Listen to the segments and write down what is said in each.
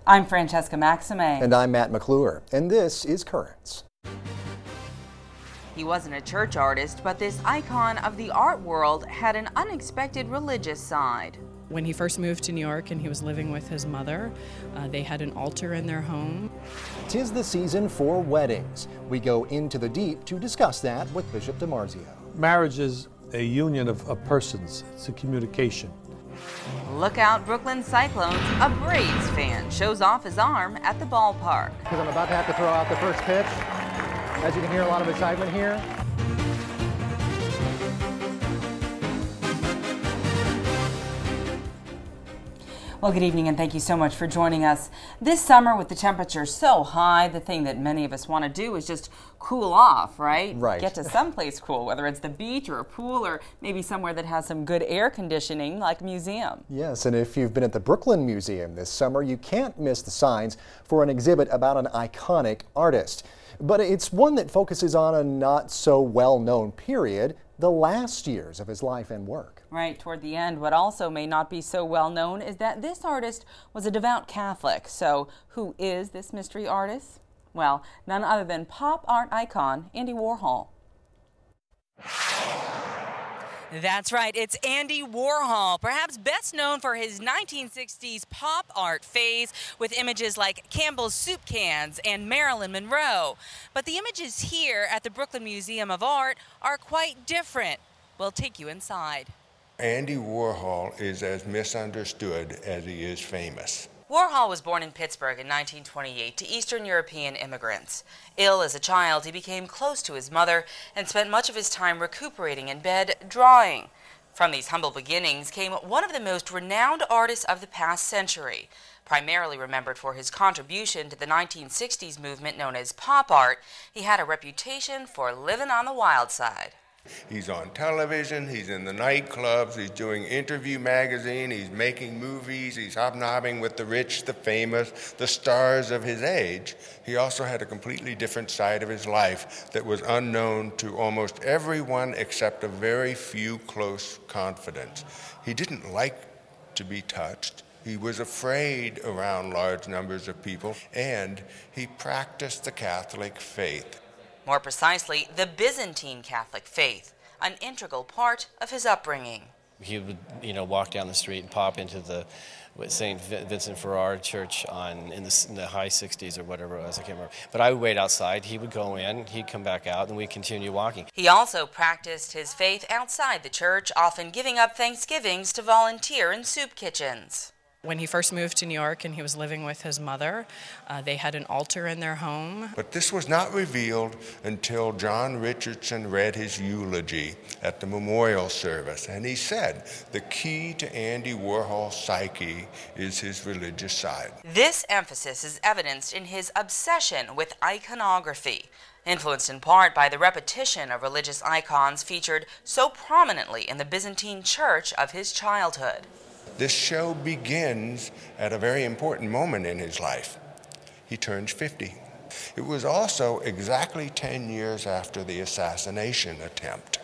I'm Francesca Maxime. And I'm Matt McClure, and this is Currents. He wasn't a church artist, but this icon of the art world had an unexpected religious side. When he first moved to New York and he was living with his mother, they had an altar in their home. 'Tis the season for weddings. We go into the deep to discuss that with Bishop DiMarzio. Marriage is a union of persons. It's a communication. Look out, Brooklyn Cyclones. A Braves fan shows off his arm at the ballpark. Because I'm about to have to throw out the first pitch. As you can hear, a lot of excitement here. Well, good evening and thank you so much for joining us. This summer with the temperature so high, the thing that many of us want to do is just cool off, right? Right. Get to someplace cool, whether it's the beach or a pool or maybe somewhere that has some good air conditioning like a museum. Yes, and if you've been at the Brooklyn Museum this summer, you can't miss the signs for an exhibit about an iconic artist. But it's one that focuses on a not so well-known period, the last years of his life and work. Right, toward the end. What also may not be so well known is that this artist was a devout Catholic. So who is this mystery artist? Well, none other than pop art icon Andy Warhol. That's right, it's Andy Warhol, perhaps best known for his 1960s pop art phase with images like Campbell's soup cans and Marilyn Monroe. But the images here at the Brooklyn Museum of Art are quite different. We'll take you inside. Andy Warhol is as misunderstood as he is famous. Warhol was born in Pittsburgh in 1928 to Eastern European immigrants. Ill as a child, he became close to his mother and spent much of his time recuperating in bed, drawing. From these humble beginnings came one of the most renowned artists of the past century. Primarily remembered for his contribution to the 1960s movement known as pop art, he had a reputation for living on the wild side. He's on television, he's in the nightclubs, he's doing Interview magazine, he's making movies, he's hobnobbing with the rich, the famous, the stars of his age. He also had a completely different side of his life that was unknown to almost everyone except a very few close confidants. He didn't like to be touched. He was afraid around large numbers of people, and he practiced the Catholic faith. More precisely, the Byzantine Catholic faith, an integral part of his upbringing. He would, walk down the street and pop into the St. Vincent Ferrar Church in the high 60s or whatever it was, I can't remember. But I would wait outside, he would go in, he'd come back out, and we'd continue walking. He also practiced his faith outside the church, often giving up Thanksgivings to volunteer in soup kitchens. When he first moved to New York and he was living with his mother, they had an altar in their home. But this was not revealed until John Richardson read his eulogy at the memorial service. And he said, the key to Andy Warhol's psyche is his religious side. This emphasis is evidenced in his obsession with iconography, influenced in part by the repetition of religious icons featured so prominently in the Byzantine church of his childhood. This show begins at a very important moment in his life. He turns 50. It was also exactly 10 years after the assassination attempt.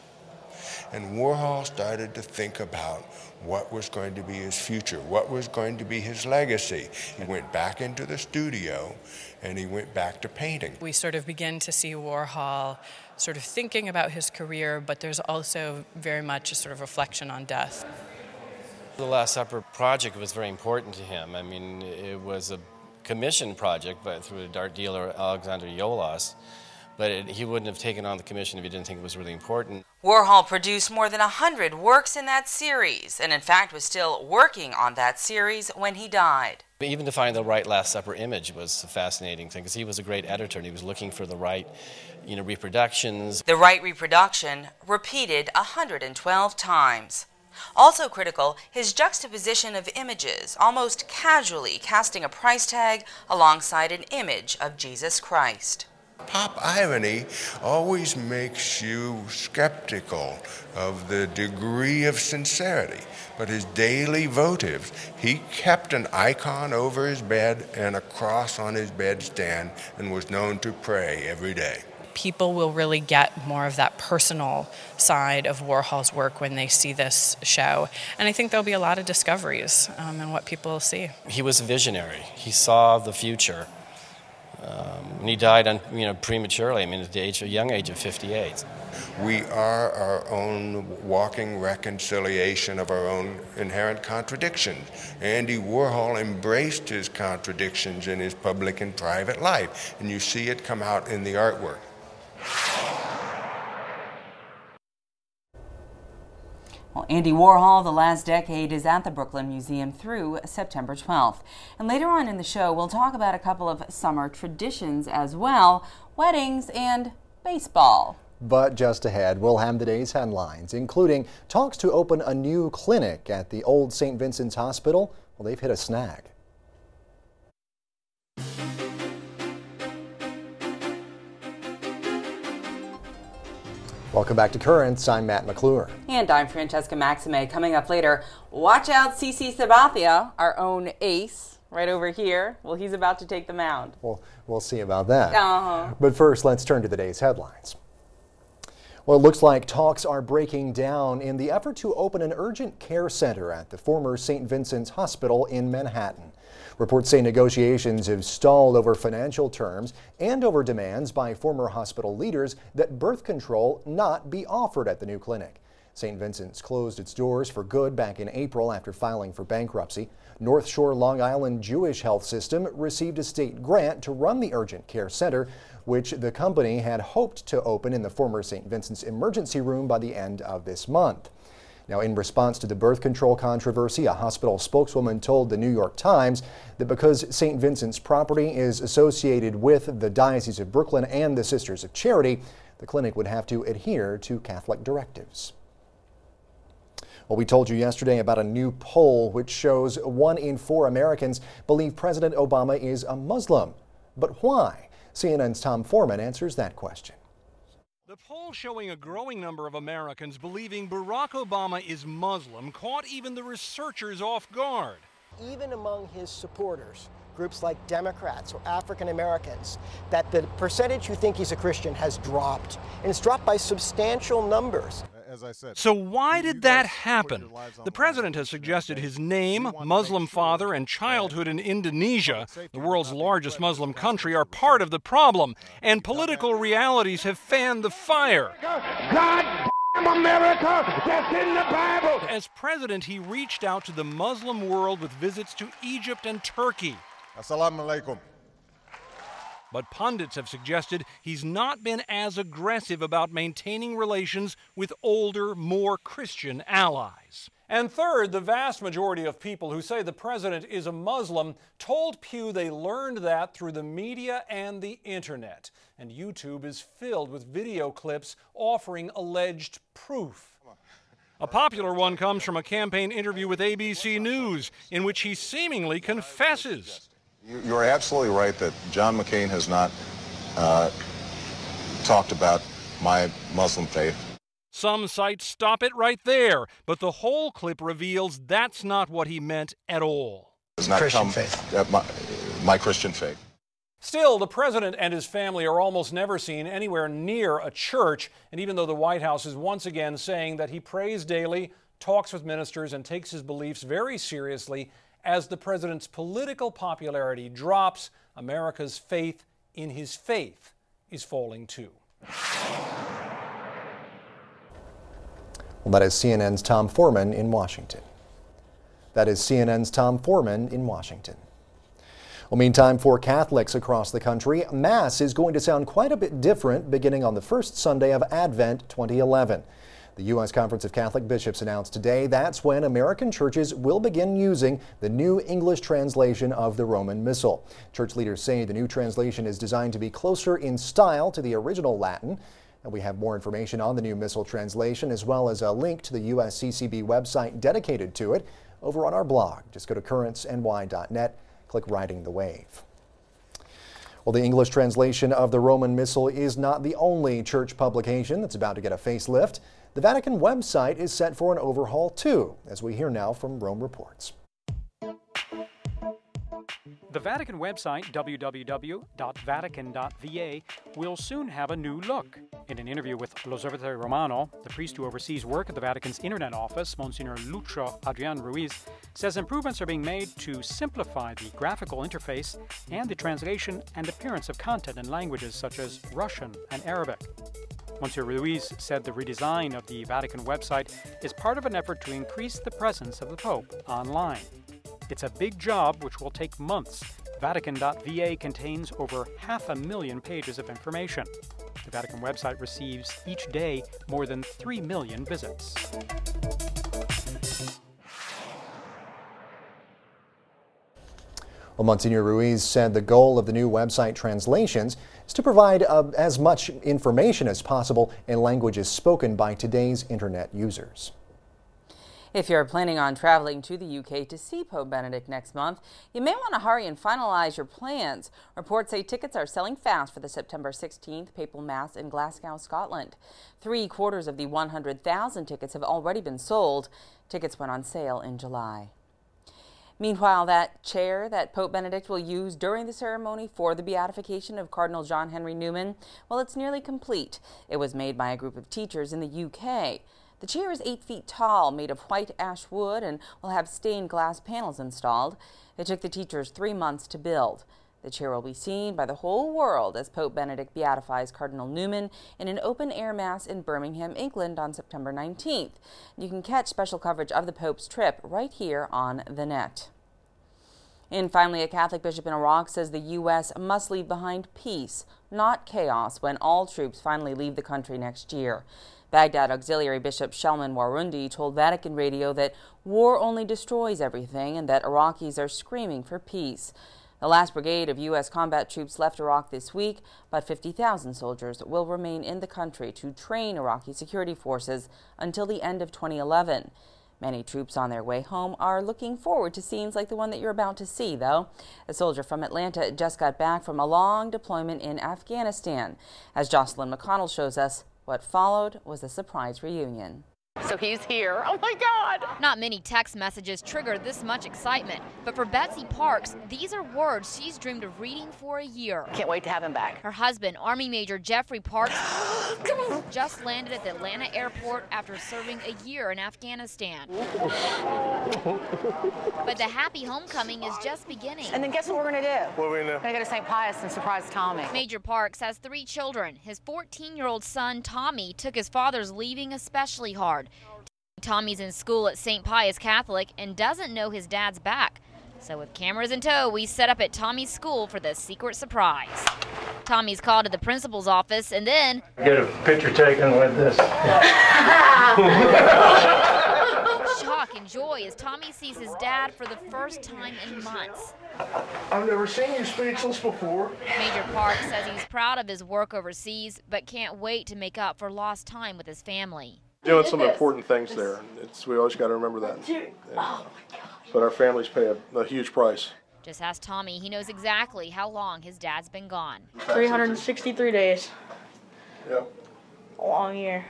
And Warhol started to think about what was going to be his future, what was going to be his legacy. He went back into the studio and he went back to painting. We sort of begin to see Warhol sort of thinking about his career, but there's also very much a sort of reflection on death. The Last Supper project was very important to him. I mean, it was a commission project through the art dealer Alexander Yolas, but he wouldn't have taken on the commission if he didn't think it was really important. Warhol produced more than 100 works in that series, and in fact was still working on that series when he died. But even to find the right Last Supper image was a fascinating thing, because he was a great editor and he was looking for the right, reproductions. The right reproduction repeated 112 times. Also critical, his juxtaposition of images, almost casually casting a price tag alongside an image of Jesus Christ. Pop irony always makes you skeptical of the degree of sincerity, but his daily votives, he kept an icon over his bed and a cross on his bedstand and was known to pray every day. people will really get more of that personal side of Warhol's work when they see this show. And I think there'll be a lot of discoveries in what people will see. He was a visionary. He saw the future. And he died prematurely, at the young age of 58. We are our own walking reconciliation of our own inherent contradictions. Andy Warhol embraced his contradictions in his public and private life, and you see it come out in the artwork. Well, Andy Warhol, The Last Decade, is at the Brooklyn Museum through September 12th. And later on in the show, we'll talk about a couple of summer traditions as well, weddings and baseball. But just ahead, we'll have today's headlines, including talks to open a new clinic at the old St. Vincent's Hospital. Well, they've hit a snag. Welcome back to Currents. I'm Matt McClure. And I'm Francesca Maxime. Coming up later, watch out CC Sabathia, our own ace, right over here. Well, he's about to take the mound. Well, we'll see about that. But first, let's turn to today's headlines. Well, it looks like talks are breaking down in the effort to open an urgent care center at the former St. Vincent's Hospital in Manhattan. Reports say negotiations have stalled over financial terms and over demands by former hospital leaders that birth control not be offered at the new clinic. St. Vincent's closed its doors for good back in April after filing for bankruptcy. North Shore Long Island Jewish Health System received a state grant to run the urgent care center, which the company had hoped to open in the former St. Vincent's emergency room by the end of this month. Now, in response to the birth control controversy, a hospital spokeswoman told the New York Times that because St. Vincent's property is associated with the Diocese of Brooklyn and the Sisters of Charity, the clinic would have to adhere to Catholic directives. Well, we told you yesterday about a new poll which shows 1 in 4 Americans believe President Obama is a Muslim. But why? CNN's Tom Foreman answers that question. The poll showing a growing number of Americans believing Barack Obama is Muslim caught even the researchers off guard. Even among his supporters, groups like Democrats or African Americans, that the percentage who think he's a Christian has dropped, and it's dropped by substantial numbers. As I said, so why did that happen? The president has suggested his name, Muslim father, and childhood in Indonesia, the world's largest Muslim country, are part of the problem, and political realities have fanned the fire. God damn America, that's in the Bible. As president, he reached out to the Muslim world with visits to Egypt and Turkey. Assalamu alaikum. But pundits have suggested he's not been as aggressive about maintaining relations with older, more Christian allies. And third, the vast majority of people who say the president is a Muslim told Pew they learned that through the media and the internet. And YouTube is filled with video clips offering alleged proof. A popular one comes from a campaign interview with ABC News, in which he seemingly confesses. You're absolutely right that John McCain has not talked about my Muslim faith. Some sites stop it right there, but the whole clip reveals that's not what he meant at all. Does not Christian come faith. My Christian faith. Still, the president and his family are almost never seen anywhere near a church, and even though the White House is once again saying that he prays daily, talks with ministers, and takes his beliefs very seriously, as the president's political popularity drops, America's faith in his faith is falling too. Well, that is CNN's Tom Foreman in Washington. That is CNN's Tom Foreman in Washington. Well, meantime, for Catholics across the country, Mass is going to sound quite a bit different beginning on the first Sunday of Advent 2011. The U.S. Conference of Catholic Bishops announced today that's when American churches will begin using the new English translation of the Roman Missal. Church leaders say the new translation is designed to be closer in style to the original Latin. And we have more information on the new Missal translation as well as a link to the USCCB website dedicated to it over on our blog. Just go to currentsny.net, click Riding the Wave. Well, the English translation of the Roman Missal is not the only church publication that's about to get a facelift. The Vatican website is set for an overhaul too, as we hear now from Rome Reports. The Vatican website, www.vatican.va, will soon have a new look. In an interview with L'Osservatore Romano, the priest who oversees work at the Vatican's Internet office, Monsignor Lucio Adrian Ruiz, says improvements are being made to simplify the graphical interface and the translation and appearance of content in languages such as Russian and Arabic. Monsignor Ruiz said the redesign of the Vatican website is part of an effort to increase the presence of the Pope online. It's a big job which will take months. Vatican.va contains over 500,000 pages of information. The Vatican website receives each day more than 3 million visits. Well, Monsignor Ruiz said the goal of the new website translations is to provide as much information as possible in languages spoken by today's internet users. If you're planning on traveling to the UK to see Pope Benedict next month, you may want to hurry and finalize your plans. Reports say tickets are selling fast for the September 16th Papal Mass in Glasgow, Scotland. 3/4 of the 100,000 tickets have already been sold. Tickets went on sale in July. Meanwhile, that chair that Pope Benedict will use during the ceremony for the beatification of Cardinal John Henry Newman, well, it's nearly complete. It was made by a group of teachers in the UK. The chair is 8 feet tall, made of white ash wood, and will have stained glass panels installed. It took the teachers 3 months to build. The chair will be seen by the whole world as Pope Benedict beatifies Cardinal Newman in an open-air mass in Birmingham, England on September 19th. You can catch special coverage of the Pope's trip right here on the net. And finally, a Catholic bishop in Iraq says the U.S. must leave behind peace, not chaos, when all troops finally leave the country next year. Baghdad Auxiliary Bishop Shalman Warundi told Vatican Radio that war only destroys everything and that Iraqis are screaming for peace. The last brigade of U.S. combat troops left Iraq this week, but 50,000 soldiers will remain in the country to train Iraqi security forces until the end of 2011. Many troops on their way home are looking forward to scenes like the one that you're about to see, though. A soldier from Atlanta just got back from a long deployment in Afghanistan. As Jocelyn McConnell shows us, what followed was a surprise reunion. So he's here. Oh my God! Not many text messages triggered this much excitement, but for Betsy Parks, these are words she's dreamed of reading for a year. Can't wait to have him back. Her husband, Army Major Jeffrey Parks, just landed at the Atlanta airport after serving a year in Afghanistan. But the happy homecoming is just beginning. And then guess what we're going to do? What are we We're going to go to St. Pius and surprise Tommy. Major Parks has 3 children. His 14-year-old son, Tommy, took his father's leaving especially hard. Tommy's in school at St. Pius Catholic and doesn't know his dad's back. So with cameras in tow, we set up at Tommy's school for the secret surprise. Tommy's called to the principal's office and then get a picture taken with this. Shock and joy as Tommy sees his dad for the first time in months. I've never seen you speechless before. Major Park says he's proud of his work overseas, but can't wait to make up for lost time with his family. Doing some important things there. We always got to remember that. But our families pay a huge price. Just ask Tommy. He knows exactly how long his dad's been gone. 363 days. Yep. A long year.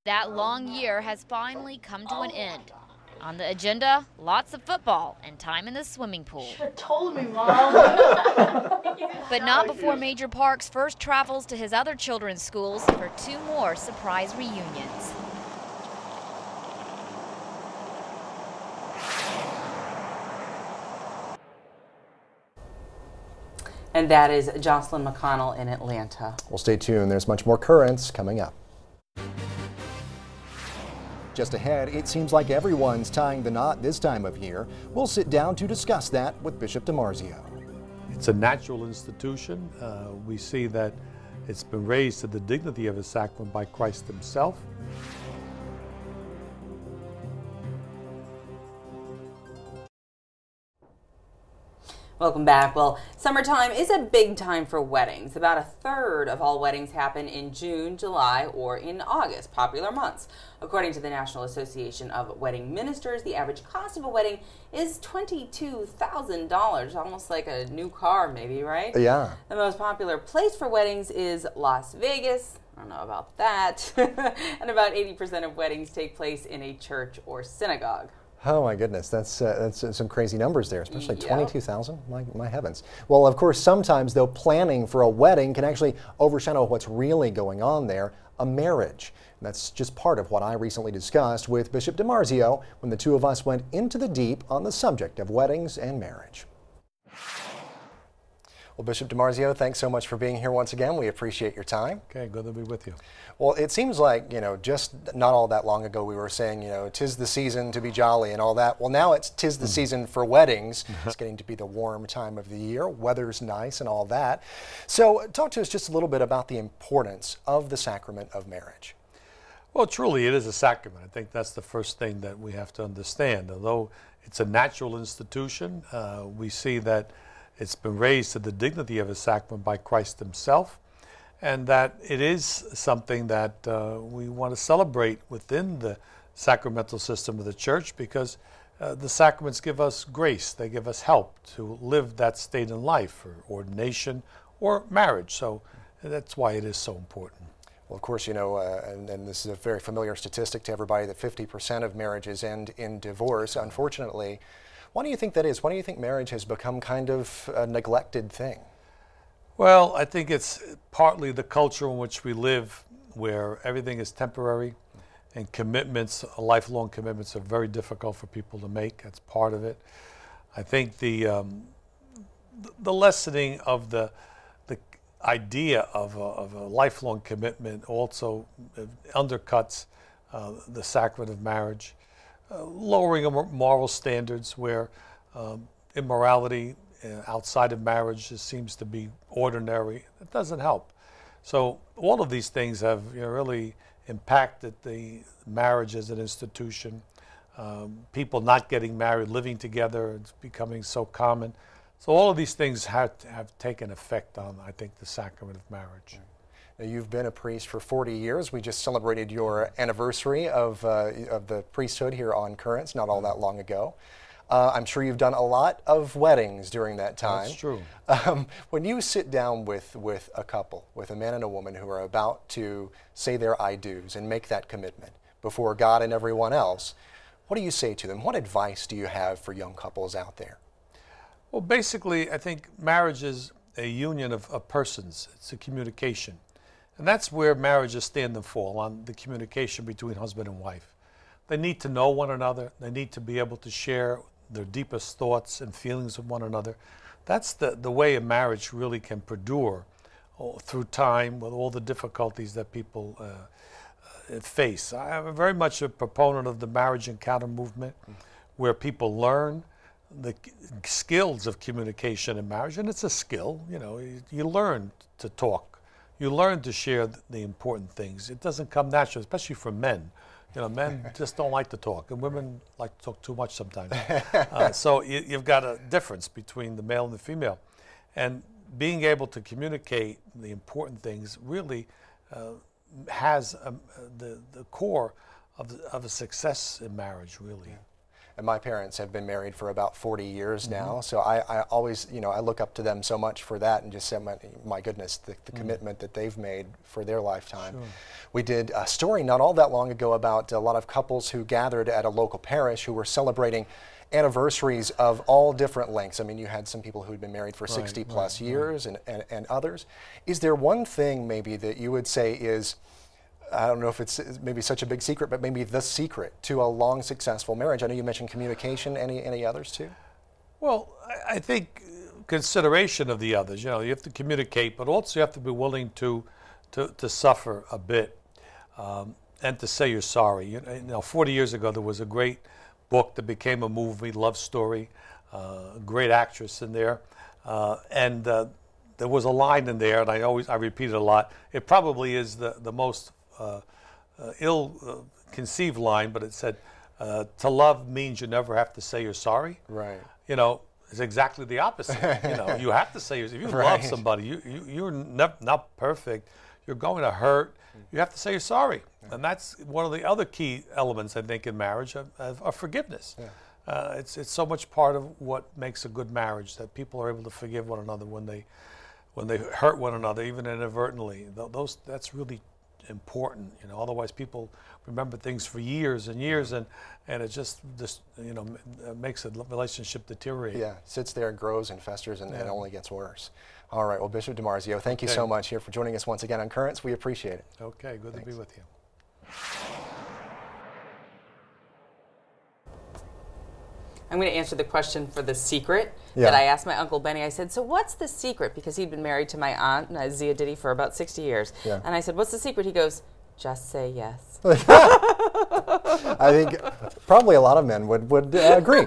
That long year has finally come to an end. On the agenda, lots of football and time in the swimming pool. You should have told me, Mom. But not before Major Parks first travels to his other children's schools for 2 more surprise reunions. And that is Jocelyn McConnell in Atlanta. Well, stay tuned. There's much more currents coming up. Just ahead, it seems like everyone's tying the knot this time of year. We'll sit down to discuss that with Bishop DiMarzio. It's a natural institution. We see that it's been raised to the dignity of a sacrament by Christ himself. Welcome back. Well, summertime is a big time for weddings. About 1/3 of all weddings happen in June, July, or in August, popular months. According to the National Association of Wedding Ministers, the average cost of a wedding is $22,000, almost like a new car maybe, right? Yeah. The most popular place for weddings is Las Vegas. I don't know about that. And about 80% of weddings take place in a church or synagogue. Oh my goodness, that's some crazy numbers there, especially 22,000. My heavens. Well, of course, sometimes though planning for a wedding can actually overshadow what's really going on there, a marriage. And that's just part of what I recently discussed with Bishop DiMarzio when the two of us went into the deep on the subject of weddings and marriage. Well, Bishop DiMarzio, thanks so much for being here once again. We appreciate your time. Okay, good to be with you. Well, it seems like, just not all that long ago we were saying, 'tis the season to be jolly and all that. Well, now tis the season for weddings. It's getting to be the warm time of the year. Weather's nice and all that. So talk to us just a little bit about the importance of the sacrament of marriage. Well, truly, it is a sacrament. I think that's the first thing that we have to understand. Although it's a natural institution, we see that it's been raised to the dignity of a sacrament by Christ himself, and that it is something that we want to celebrate within the sacramental system of the church, because the sacraments give us grace. They give us help to live that state in life, or ordination or marriage. So that's why it is so important. Well, of course, and this is a very familiar statistic to everybody, that 50% of marriages end in divorce, unfortunately. Why do you think that is? Why do you think marriage has become kind of a neglected thing? Well, I think it's partly the culture in which we live, where everything is temporary, and commitments, lifelong commitments, are very difficult for people to make. That's part of it. I think the lessening of the idea of a lifelong commitment also undercuts the sacrament of marriage. Lowering of moral standards, where immorality outside of marriage just seems to be ordinary. It doesn't help. So all of these things have really impacted the marriage as an institution. People not getting married, living together, it's becoming so common. So all of these things have taken effect on, I think, the sacrament of marriage. Now, you've been a priest for 40 years. We just celebrated your anniversary of the priesthood here on Currents not all that long ago. I'm sure you've done a lot of weddings during that time. That's true. When you sit down with a couple, with a man and a woman who are about to say their I do's and make that commitment before God and everyone else, what do you say to them? What advice do you have for young couples out there? Well, basically, I think marriage is a union of persons. It's a communication. And that's where marriages stand and fall, on the communication between husband and wife. They need to know one another. They need to be able to share their deepest thoughts and feelings with one another. That's the way a marriage really can perdure through time, with all the difficulties that people face. I am very much a proponent of the marriage encounter movement, where people learn the skills of communication in marriage. And it's a skill. You learn to talk. You learn to share the important things. It doesn't come natural, especially for men. Men just don't like to talk, and women like to talk too much sometimes. So you've got a difference between the male and the female. And being able to communicate the important things really has the core of a success in marriage, really. Yeah. And my parents have been married for about 40 years now, so I always, I look up to them so much for that, and just say, my goodness, the commitment that they've made for their lifetime. Sure. We did a story not all that long ago about a lot of couples who gathered at a local parish who were celebrating anniversaries of all different lengths. I mean, you had some people who had been married for 60 plus years and others. Is there one thing maybe that you would say is, I don't know if it's maybe such a big secret, but maybe the secret to a long, successful marriage? I know you mentioned communication. Any others too? Well, I think consideration of the others. You have to communicate, but also you have to be willing to suffer a bit and to say you're sorry. 40 years ago, there was a great book that became a movie, love story, a great actress in there, and there was a line in there, and I repeat it a lot. It probably is the most ill-conceived line, but it said, to love means you never have to say you're sorry. Right. It's exactly the opposite. You have to say, if you love somebody, you're not perfect. You're going to hurt. You have to say you're sorry. And that's one of the other key elements, I think, in marriage, of forgiveness. Yeah. It's so much part of what makes a good marriage, that people are able to forgive one another when they hurt one another, even inadvertently. That's really important. You know, otherwise people remember things for years and years, and it just you know, makes the relationship deteriorate. Yeah, sits there and grows and festers, and it only gets worse. All right, well, Bishop DiMarzio, thank you so much here for joining us once again on Currents. We appreciate it. Okay, good to be with you. I'm going to answer the question for the secret that I asked my Uncle Benny. I said, so what's the secret? Because he'd been married to my aunt, Zia Diddy, for about 60 years. Yeah. And I said, what's the secret? He goes, just say yes. I think probably a lot of men would agree.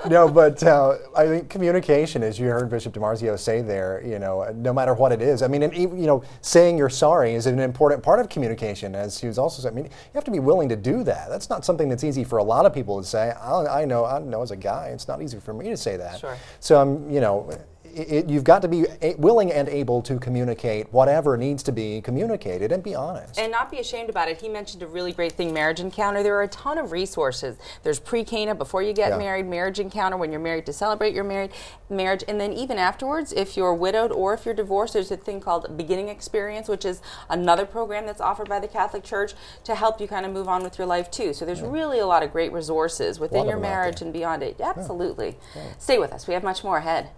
No, but I think communication, as you heard Bishop DiMarzio say there, you know, no matter what it is. I mean, and, you know, saying you're sorry is an important part of communication, as he was also saying. I mean, you have to be willing to do that. That's not something that's easy for a lot of people to say. I know as a guy, it's not easy for me to say that. Sure. So, you know, you've got to be willing and able to communicate whatever needs to be communicated and be honest. And not be ashamed about it. He mentioned a really great thing, Marriage Encounter. There are a ton of resources. There's pre-Cana, before you get married, Marriage Encounter, when you're married to celebrate your marriage, and then even afterwards, if you're widowed or if you're divorced, there's a thing called Beginning Experience, which is another program that's offered by the Catholic Church to help you kind of move on with your life too. So there's really a lot of great resources within your marriage and beyond it. Absolutely. Stay with us. We have much more ahead.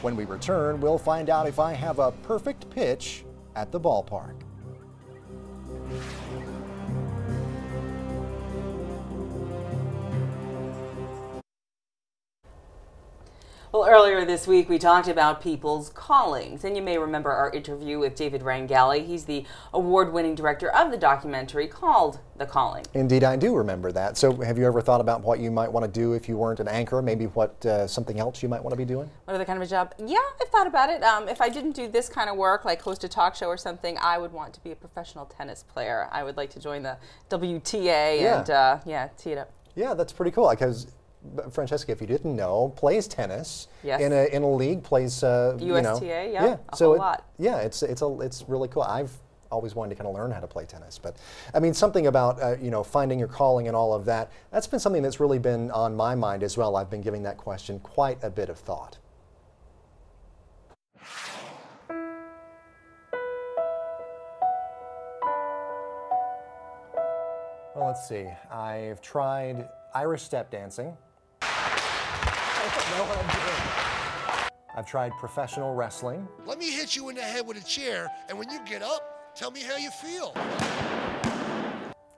When we return, we'll find out if I have a perfect pitch at the ballpark. Well, earlier this week, we talked about people's callings, and you may remember our interview with David Rangali. He's the award-winning director of the documentary called The Calling. Indeed, I do remember that. So have you ever thought about what you might want to do if you weren't an anchor, maybe what something else you might want to be doing? What other kind of a job? Yeah, I've thought about it. If I didn't do this kind of work, like host a talk show or something, I would want to be a professional tennis player. I would like to join the WTA and, tee it up. Yeah, that's pretty cool, because Francesca, if you didn't know, plays tennis in a league, plays USTA, you know, a whole lot. Yeah, it's really cool. I've always wanted to kind of learn how to play tennis, but I mean, something about you know, finding your calling and all of that. That's been something that's really been on my mind as well. I've been giving that question quite a bit of thought. Well, let's see. I've tried Irish step dancing. I've tried professional wrestling. Let me hit you in the head with a chair, and when you get up, tell me how you feel.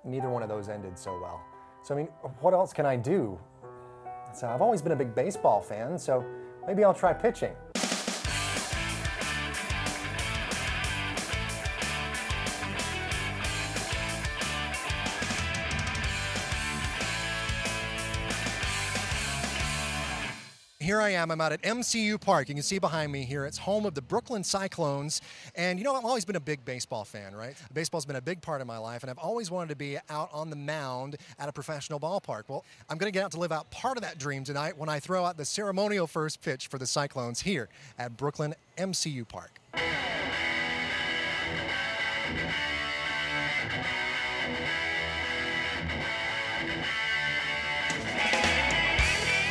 Neither one of those ended so well. So, I mean, what else can I do? So I've always been a big baseball fan, so maybe I'll try pitching. Here I am, I'm out at MCU Park. You can see behind me here, it's home of the Brooklyn Cyclones. And you know, I've always been a big baseball fan, right? Baseball's been a big part of my life, and I've always wanted to be out on the mound at a professional ballpark. Well, I'm gonna get out to live out part of that dream tonight when I throw out the ceremonial first pitch for the Cyclones here at Brooklyn MCU Park.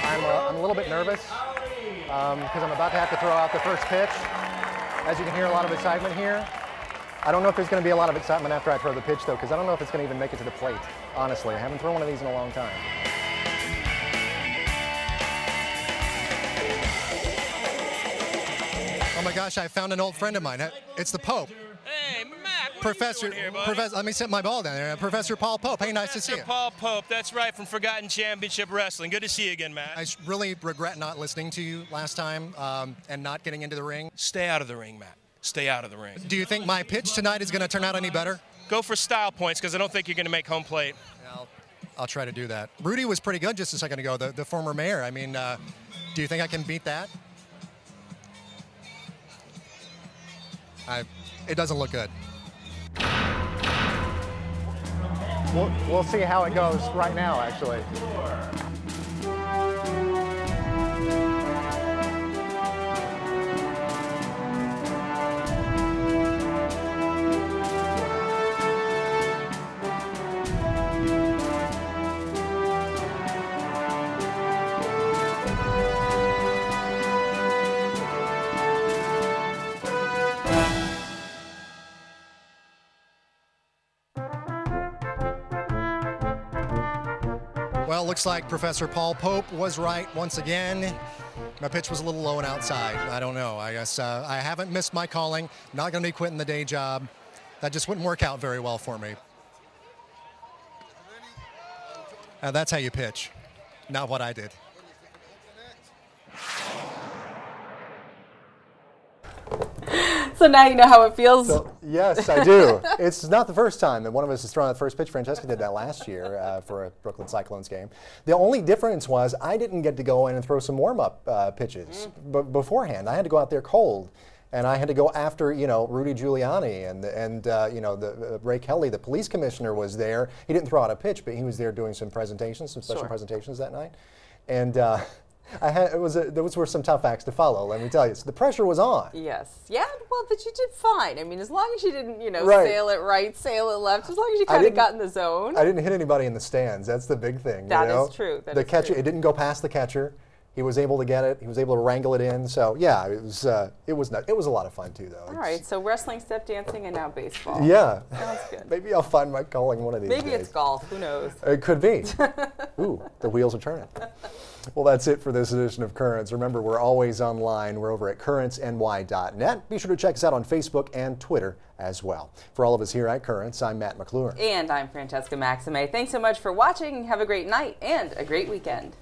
I'm a little bit nervous because I'm about to have to throw out the first pitch. As you can hear, a lot of excitement here. I don't know if there's going to be a lot of excitement after I throw the pitch, though, because I don't know if it's going to even make it to the plate, honestly. I haven't thrown one of these in a long time. Oh my gosh, I found an old friend of mine. It's the Pope. Hey, Mac, what Professor, are you doing here, buddy? Professor, let me set my ball down there. Professor Paul Pope. Hey, nice to see you. Paul Pope, that's right, from Forgotten Championship Wrestling. Good to see you again, Matt. I really regret not listening to you last time and not getting into the ring. Stay out of the ring, Matt. Stay out of the ring. Do you think my pitch tonight is going to turn out any better? Go for style points, because I don't think you're going to make home plate. I'll try to do that. Rudy was pretty good just a second ago, the former mayor. I mean, do you think I can beat that? It doesn't look good. We'll see how it goes right now, actually. Well, looks like Professor Paul Pope was right once again. My pitch was a little low and outside. I don't know. I guess I haven't missed my calling. Not going to be quitting the day job. That just wouldn't work out very well for me. That's how you pitch, not what I did. So now you know how it feels. So, yes, I do. It's not the first time that one of us has thrown out the first pitch. Francesca did that last year for a Brooklyn Cyclones game. The only difference was I didn't get to go in and throw some warm-up pitches beforehand. I had to go out there cold. And I had to go after, Rudy Giuliani and the Ray Kelly, the police commissioner, was there. He didn't throw out a pitch, but he was there doing some presentations, some special presentations that night. And those were some tough acts to follow, let me tell you. So the pressure was on. Yes. Yeah, well, but you did fine. I mean, as long as you didn't, sail it right, sail it left, as long as you kind of got in the zone. I didn't hit anybody in the stands. That's the big thing. That is true. The catcher, it didn't go past the catcher. He was able to get it. He was able to wrangle it in. So yeah, it was a lot of fun too, though. All right, so wrestling, step dancing, and now baseball. Yeah. Sounds good. Maybe I'll find my calling one of these days. Maybe it's golf. Who knows? It could be. Ooh, the wheels are turning. Well, that's it for this edition of Currents. Remember, we're always online. We're over at currentsny.net. Be sure to check us out on Facebook and Twitter as well. For all of us here at Currents, I'm Matt McClure. And I'm Francesca Maxime. Thanks so much for watching. Have a great night and a great weekend.